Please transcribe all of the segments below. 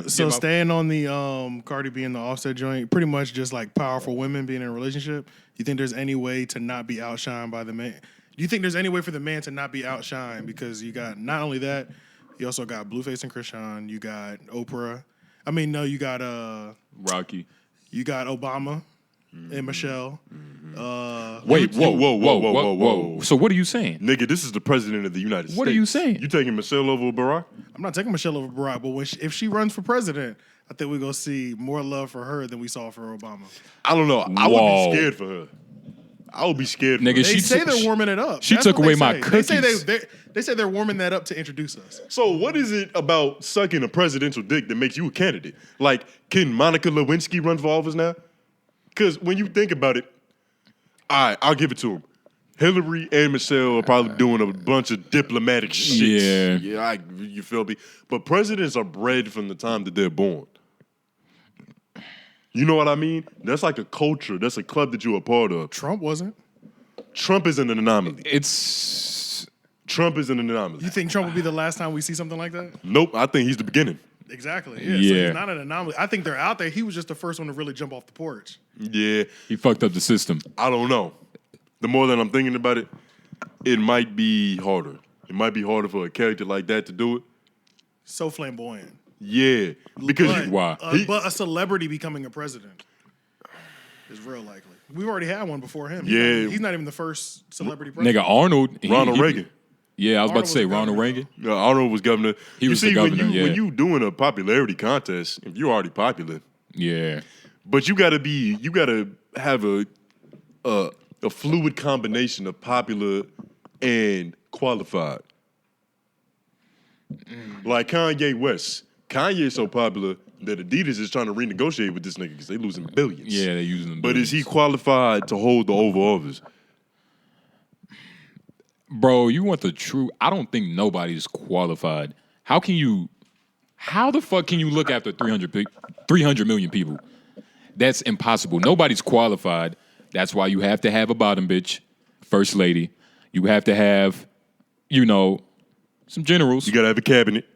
So staying on the Cardi B and the Offset joint, pretty much just like powerful women being in a relationship. Do you think there's any way to not be outshined by the man? Do you think there's any way for the man to not be outshined? Because you got not only that, you also got Blueface and Krishan. You got Oprah. I mean, no, you got Rocky. You got Obama and Michelle. Wait, whoa. So what are you saying? Nigga, this is the president of the United States. What are you saying? You taking Michelle over Barack? I'm not taking Michelle over Barack, but if she runs for president, I think we're going to see more love for her than we saw for Obama. I don't know. I would be scared for her. I would be scared for her. They say they're warming it up. She took away my cookies. They say they're warming that up to introduce us. So what is it about sucking a presidential dick that makes you a candidate? Like, can Monica Lewinsky run for office now? Because when you think about it, all right, I'll give it to him. Hillary and Michelle are probably doing a bunch of diplomatic shit. Yeah, you feel me? But presidents are bred from the time that they're born. You know what I mean? That's like a culture. That's a club that you're a part of. Trump wasn't. Trump is an anomaly. Trump is an anomaly. You think Trump will be the last time we see something like that? Nope, I think he's the beginning. Exactly. Yeah. So he's not an anomaly. I think they're out there. He was just the first one to really jump off the porch. Yeah. He fucked up the system. I don't know. The more that I'm thinking about it, it might be harder. It might be harder for a character like that to do it. So flamboyant. Yeah. Because but a celebrity becoming a president is real likely. We've already had one before him. Yeah. He's not even the first celebrity president. Nigga, Arnold. Ronald Reagan. Yeah, I was about to say Ronald Reagan. Arnold was governor. He was the governor, when you doing a popularity contest, if you're already popular. Yeah. But you gotta have a fluid combination of popular and qualified. Like Kanye West. Kanye's so popular that Adidas is trying to renegotiate with this nigga because they losing billions. Yeah, they're using them. But is he qualified to hold the Oval Office? Bro, you want the truth? I don't think nobody's qualified. How the fuck can you look after 300 million people? That's impossible. Nobody's qualified. That's why you have to have a bottom bitch, first lady. You have to have, some generals. You gotta have a cabinet.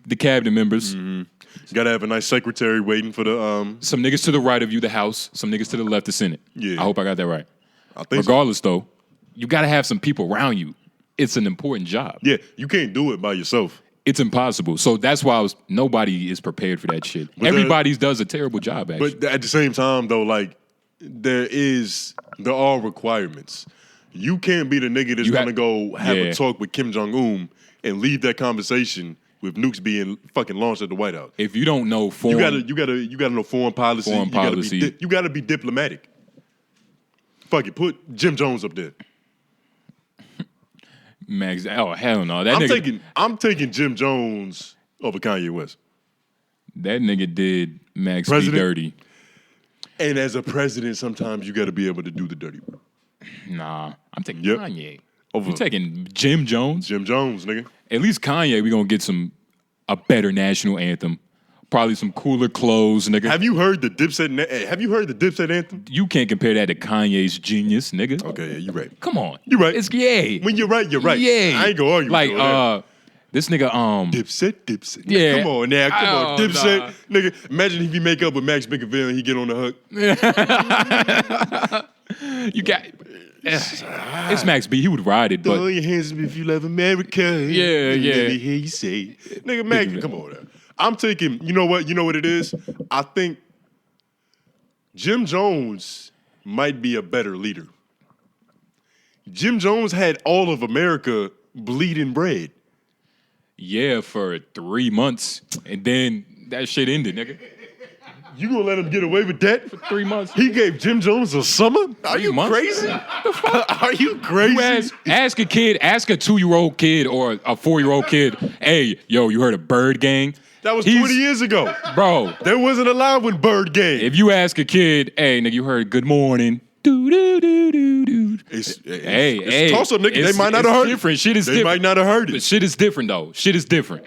The cabinet members. Mm-hmm. You gotta have a nice secretary waiting for the Some niggas to the right of you, the House. Some niggas to the left, the Senate. Yeah. I hope I got that right. I think Regardless, though, you gotta have some people around you. It's an important job. Yeah, you can't do it by yourself. It's impossible. So that's why nobody is prepared for that shit. But everybody does a terrible job, actually. But at the same time, though, like, there are requirements. You can't be the nigga that's gonna go have a talk with Kim Jong-un and leave that conversation with nukes being fucking launched at the White House. If you don't know you gotta know foreign policy. You gotta be diplomatic. Fuck it, put Jim Jones up there. Max, oh hell no! I'm taking Jim Jones over Kanye West. That nigga did Max president, be dirty. And as a president, sometimes you got to be able to do the dirty work. Nah, I'm taking Kanye. Over. You taking Jim Jones? Jim Jones, nigga. At least Kanye, we gonna get a better national anthem. Probably some cooler clothes, nigga. Have you heard the Dipset anthem? You can't compare that to Kanye's Genius, nigga. Okay, yeah, you're right. Come on. You're right. It's yay. When you're right, you're right. Yeah. I ain't gonna argue with you on that. This nigga, Dipset. Yeah. Come on now, Dipset. Nah. Nigga, imagine if you make up with Max Bickerville and he get on the hook. You got... It's Max B. He would ride it, but... Throw your hands up if you love America. Yeah. Let me hear you say it. Nigga, Max, come on now. I'm taking, you know what it is? I think Jim Jones might be a better leader. Jim Jones had all of America bleeding bread. Yeah, for 3 months, and then that shit ended, nigga. You gonna let him get away with that? For 3 months. He gave Jim Jones a summer? Are you crazy? The fuck? Are you crazy? Ask a 2-year-old kid or a 4-year-old kid, hey, yo, you heard of Bird Gang? That was 20 years ago. Bro. There wasn't a line with Bird Gang. If you ask a kid, hey, nigga, you heard Good Morning. Do-do-do-do-do. It's toss-up, nigga. They might not have heard it. Shit is different. They might not have heard it. But shit is different, though. Shit is different.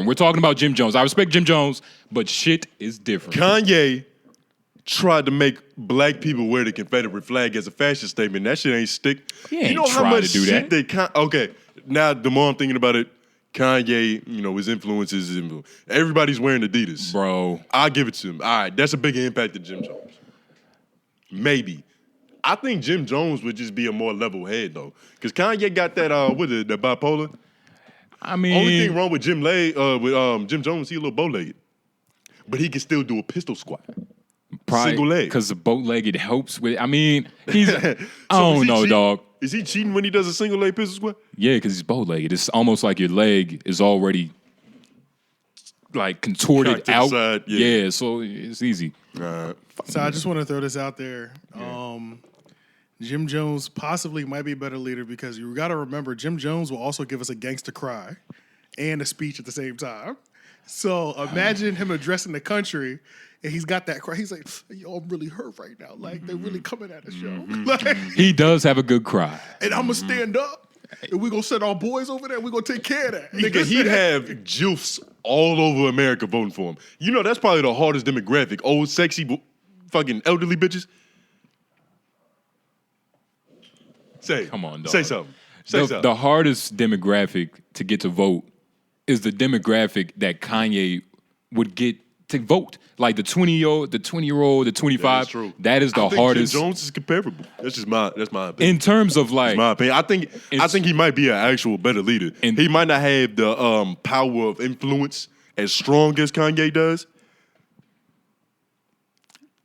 We're talking about Jim Jones. I respect Jim Jones, but shit is different. Kanye tried to make black people wear the Confederate flag as a fashion statement. That shit ain't stick. You know how much shit okay, now the more I'm thinking about it, Kanye, his influences. Everybody's wearing Adidas. Bro. I'll give it to him. All right, that's a bigger impact than Jim Jones. Maybe. I think Jim Jones would just be a more level head, though. Because Kanye got that, that bipolar. I mean, Only thing wrong with Jim Jones, he a little bow-legged. But he can still do a pistol squat. Single leg. Because the bow-legged helps with. I mean, he's. I don't know, dog. Is he cheating when he does a single leg pistol squat? Yeah, because he's bow-legged. It's almost like your leg is already like contorted Cocked to the out. side, yeah. So it's easy. So I just want to throw this out there. Jim Jones possibly might be a better leader because you got to remember Jim Jones will also give us a gangster cry and a speech at the same time. So imagine him addressing the country and he's got that cry. He's like, yo, I'm really hurt right now. Like, they're really coming at us, yo. Like, He does have a good cry. and I'm going to stand up and we're going to send our boys over there and we're going to take care of that. Nigga, he'd have JUFs all over America voting for him. That's probably the hardest demographic. Old, sexy, fucking elderly bitches. Come on, dog. Say something. The hardest demographic to get to vote is the demographic that Kanye would get to vote. Like the 20-year-old, the 20-year-old, the 25. Yeah, that's true. That is the hardest. Jim Jones is comparable. That's my opinion. In terms of like, My opinion. I think he might be an actual better leader. He might not have the power of influence as strong as Kanye does.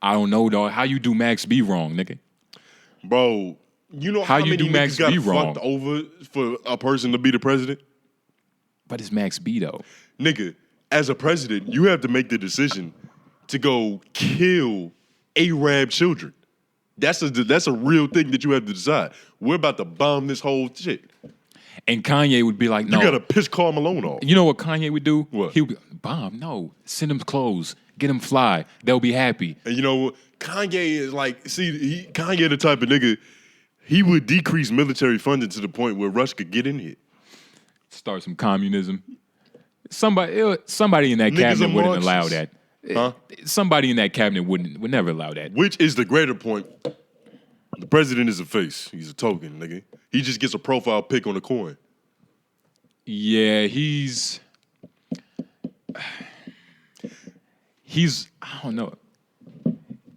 I don't know, dog. How you do Max B wrong, nigga? Bro, you know How how you many do Max niggas got B wrong? fucked over for a person to be the president? But it's Max B though. Nigga, as a president, you have to make the decision to go kill Arab children. That's a real thing that you have to decide. We're about to bomb this whole shit. And Kanye would be like, no. You gotta piss Karl Malone off. You know what Kanye would do? What? He would be, bomb, no. Send them clothes. Get them fly. They'll be happy. And you know what? Kanye is like, Kanye the type of nigga, he would decrease military funding to the point where Russia could get in here. Start some communism. Somebody in that Niggas cabinet are wouldn't allow Marxists. that. Huh? Somebody in that cabinet would never allow that. Which is the greater point? The president is a face. He's a token, nigga. He just gets a profile pic on the coin. Yeah, he's I don't know.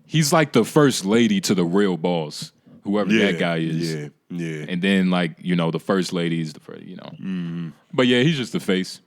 He's like the first lady to the real boss, whoever that guy is. Yeah. And then like, the first lady is the first, But yeah, he's just the face.